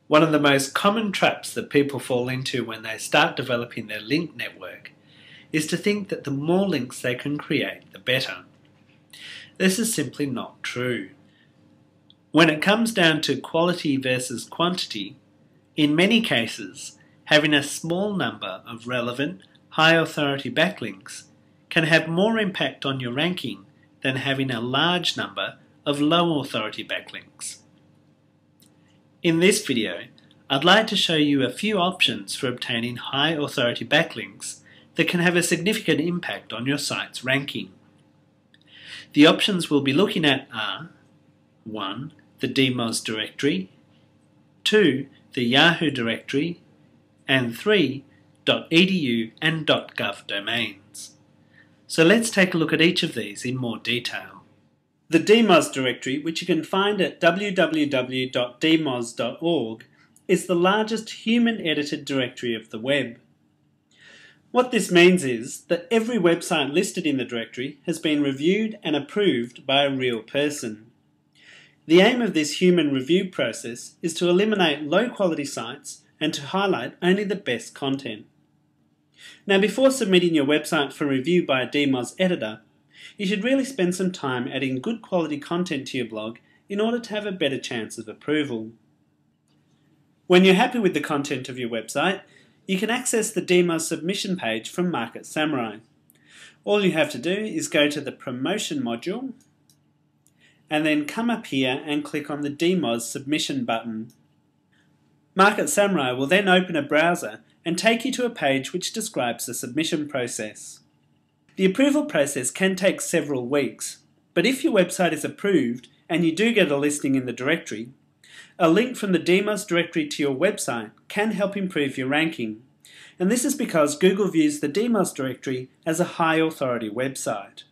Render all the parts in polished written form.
One of the most common traps that people fall into when they start developing their link network is to think that the more links they can create, the better. This is simply not true. When it comes down to quality versus quantity, in many cases, having a small number of relevant, high-authority backlinks can have more impact on your ranking than having a large number of low-authority backlinks. In this video, I'd like to show you a few options for obtaining high-authority backlinks that can have a significant impact on your site's ranking. The options we'll be looking at are 1. The Dmoz Directory, 2. The Yahoo Directory, and 3. .edu and .gov domains. So let's take a look at each of these in more detail. The Dmoz Directory, which you can find at www.dmoz.org, is the largest human-edited directory of the web. What this means is that every website listed in the directory has been reviewed and approved by a real person. The aim of this human review process is to eliminate low-quality sites and to highlight only the best content. Now, before submitting your website for review by a Dmoz editor, you should really spend some time adding good quality content to your blog in order to have a better chance of approval. When you're happy with the content of your website, you can access the Dmoz submission page from Market Samurai. All you have to do is go to the Promotion module and then come up here and click on the Dmoz submission button. Market Samurai will then open a browser and take you to a page which describes the submission process. The approval process can take several weeks, but if your website is approved and you do get a listing in the directory, a link from the Dmoz directory to your website can help improve your ranking, and this is because Google views the Dmoz directory as a high authority website.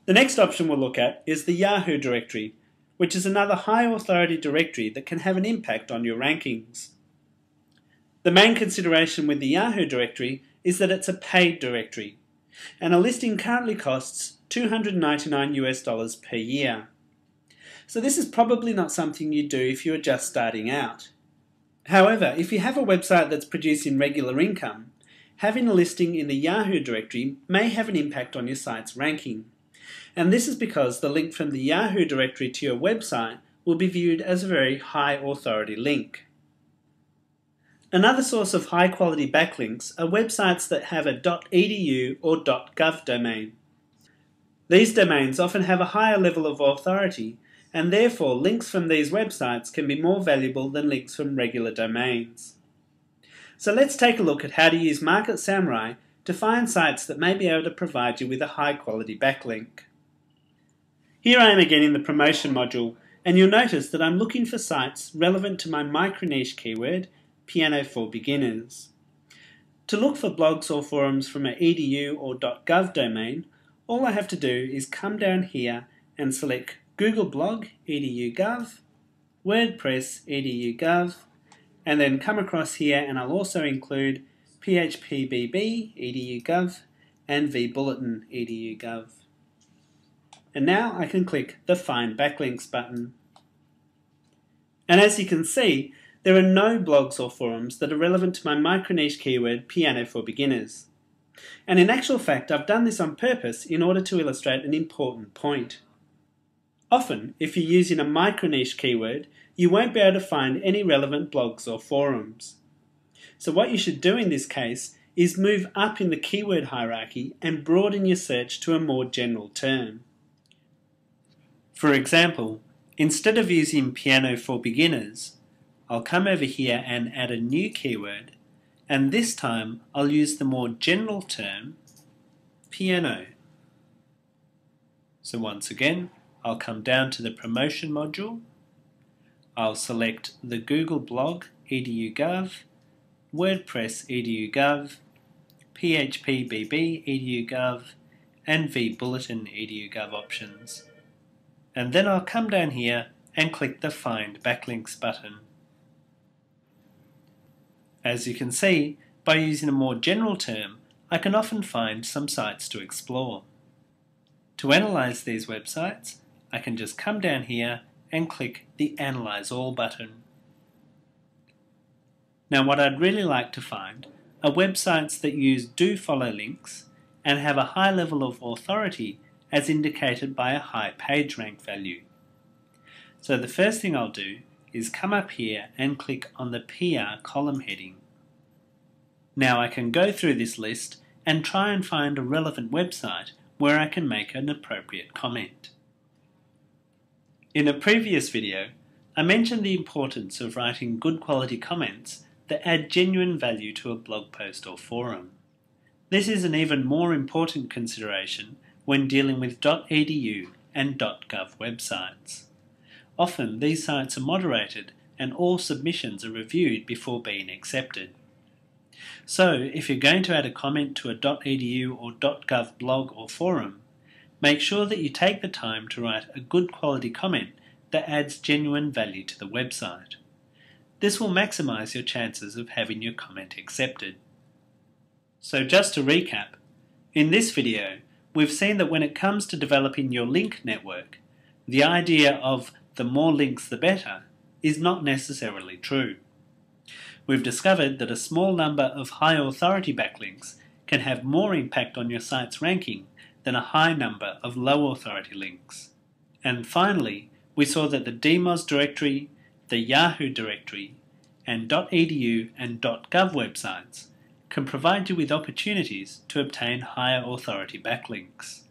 The next option we'll look at is the Yahoo Directory, which is another high authority directory that can have an impact on your rankings. The main consideration with the Yahoo Directory is that it's a paid directory, and a listing currently costs $299 per year. So this is probably not something you do if you're just starting out. However, if you have a website that's producing regular income, having a listing in the Yahoo Directory may have an impact on your site's ranking. And this is because the link from the Yahoo Directory to your website will be viewed as a very high authority link. Another source of high quality backlinks are websites that have a .edu or .gov domain. These domains often have a higher level of authority, and therefore links from these websites can be more valuable than links from regular domains. So let's take a look at how to use Market Samurai to find sites that may be able to provide you with a high quality backlink. Here I am again in the Promotion module, and you'll notice that I'm looking for sites relevant to my micro-niche keyword, Piano for Beginners. To look for blogs or forums from an .edu or .gov domain, all I have to do is come down here and select Google Blog edu.gov, WordPress edu.gov, and then come across here and I'll also include PHPBB edu.gov and vBulletin edu.gov. And now I can click the Find Backlinks button. And as you can see, there are no blogs or forums that are relevant to my micro-niche keyword Piano for Beginners. And in actual fact, I've done this on purpose in order to illustrate an important point. Often, if you're using a micro-niche keyword, you won't be able to find any relevant blogs or forums. So what you should do in this case is move up in the keyword hierarchy and broaden your search to a more general term. For example, instead of using Piano for Beginners, I'll come over here and add a new keyword, and this time I'll use the more general term, piano. So once again, I'll come down to the Promotion module, I'll select the Google Blog edu.gov, WordPress edu.gov, PHPBB edu.gov, and vBulletin edu.gov options. And then I'll come down here and click the Find Backlinks button. As you can see, by using a more general term, I can often find some sites to explore. To analyze these websites, I can just come down here and click the Analyze All button. Now what I'd really like to find are websites that use do follow links and have a high level of authority as indicated by a high PageRank value. So the first thing I'll do is come up here and click on the PR column heading. Now I can go through this list and try and find a relevant website where I can make an appropriate comment. In a previous video, I mentioned the importance of writing good quality comments that add genuine value to a blog post or forum. This is an even more important consideration when dealing with .edu and .gov websites. Often these sites are moderated and all submissions are reviewed before being accepted. So if you're going to add a comment to a .edu or .gov blog or forum, make sure that you take the time to write a good quality comment that adds genuine value to the website. This will maximize your chances of having your comment accepted. So just to recap, in this video we've seen that when it comes to developing your link network, the idea of the more links the better is not necessarily true. We've discovered that a small number of high authority backlinks can have more impact on your site's ranking than a high number of low authority links. And finally, we saw that the Dmoz Directory, the Yahoo Directory, and .edu and .gov websites can provide you with opportunities to obtain higher authority backlinks.